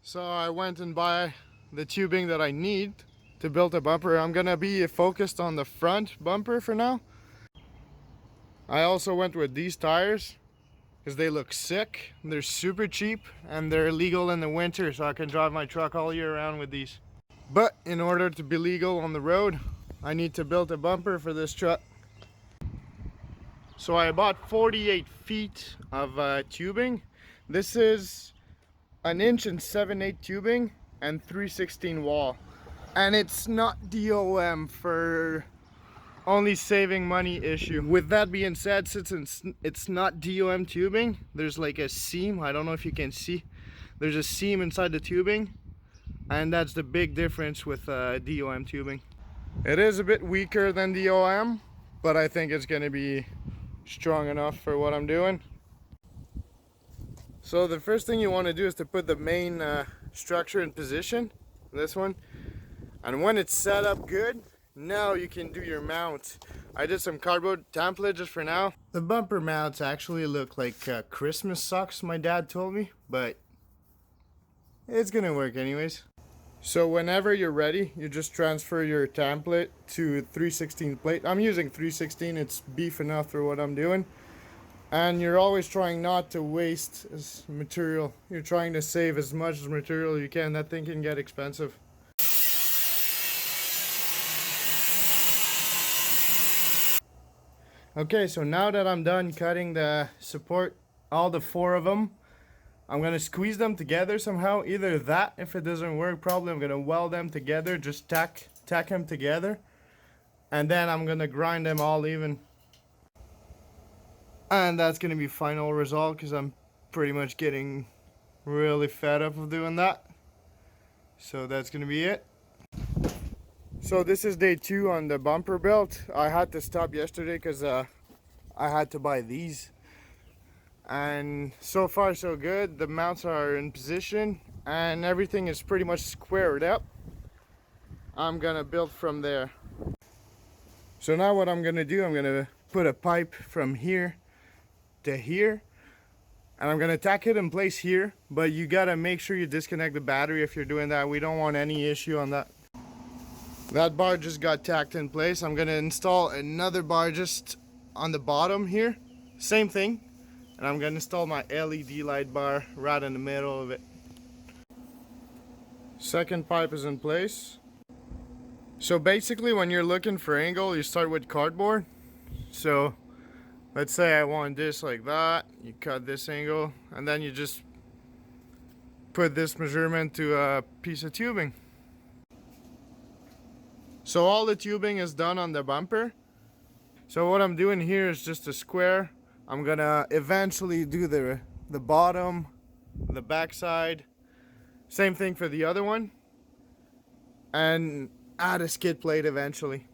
So I went and buy the tubing that I need to build a bumper. I'm gonna be focused on the front bumper for now. I also went with these tires because they look sick. They're super cheap and they're legal in the winter, so I can drive my truck all year round with these. But in order to be legal on the road, I need to build a bumper for this truck. So I bought 48 feet of tubing. This is an inch and 7/8 tubing and 3/16 wall, and it's not DOM for only saving money issue. With that being said, since it's not DOM tubing, there's like a seam. I don't know if you can see, there's a seam inside the tubing, and that's the big difference with DOM tubing. It is a bit weaker than DOM, but I think it's going to be strong enough for what I'm doing. So the first thing you want to do is to put the main structure in position, this one, and when it's set up good, now you can do your mount. I did some cardboard template just for now. The bumper mounts actually look like Christmas socks, my dad told me, but it's gonna work anyways. So whenever you're ready, you just transfer your template to 3/16 plate. I'm using 3/16, it's beef enough for what I'm doing. And you're always trying not to waste material. You're trying to save as much material you can. That thing can get expensive. Okay, so now that I'm done cutting the support, all the 4 of them, I'm gonna squeeze them together somehow. Either that, if it doesn't work, probably I'm gonna weld them together, just tack them together, and then I'm gonna grind them all even. And that's gonna be final result because I'm pretty much getting really fed up of doing that. So that's gonna be it. So this is day 2 on the bumper build. I had to stop yesterday because I had to buy these. And so far so good. The mounts are in position and everything is pretty much squared up. I'm gonna build from there. So now what I'm gonna do, I'm gonna put a pipe from here to here, and I'm gonna tack it in place here, but you gotta make sure you disconnect the battery if you're doing that. We don't want any issue on that. That bar just got tacked in place. I'm gonna install another bar just on the bottom here, same thing, and I'm gonna install my LED light bar right in the middle of it. Second pipe is in place. So basically when you're looking for angle, you start with cardboard. So let's say I want this like that, you cut this angle, and then you just put this measurement to a piece of tubing. So all the tubing is done on the bumper. So what I'm doing here is just a square. I'm gonna eventually do the bottom, the back side, same thing for the other one, and add a skid plate eventually.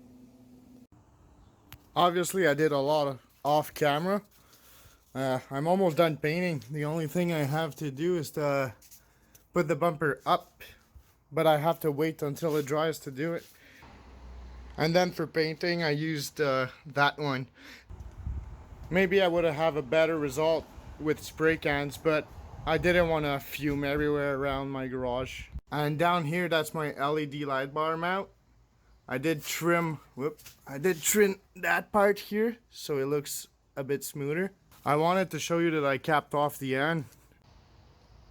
Obviously I did a lot of off camera. I'm almost done painting. The only thing I have to do is to put the bumper up, but I have to wait until it dries to do it. And then for painting I used that one. Maybe I would have a better result with spray cans, but I didn't want to fume everywhere around my garage. And down here, that's my LED light bar mount. I did trim that part here so it looks a bit smoother. I wanted to show you that I capped off the end.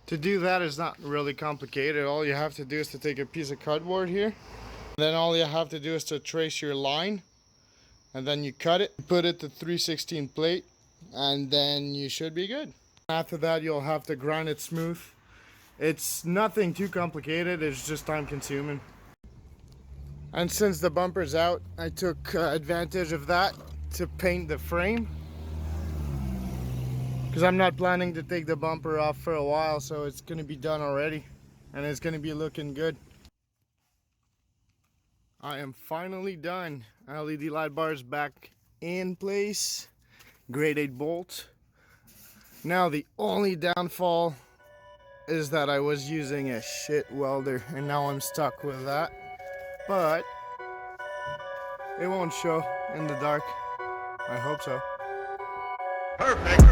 To do that is not really complicated. All you have to do is to take a piece of cardboard here. Then all you have to do is to trace your line. And then you cut it, put it to 3/16 plate, and then you should be good. After that, you'll have to grind it smooth. It's nothing too complicated, it's just time consuming. And since the bumper's out, I took advantage of that to paint the frame. Because I'm not planning to take the bumper off for a while, so it's going to be done already. And it's going to be looking good. I am finally done. LED light bars back in place. Grade 8 bolt. Now the only downfall is that I was using a shit welder, and now I'm stuck with that. But it won't show in the dark. I hope so. Perfect.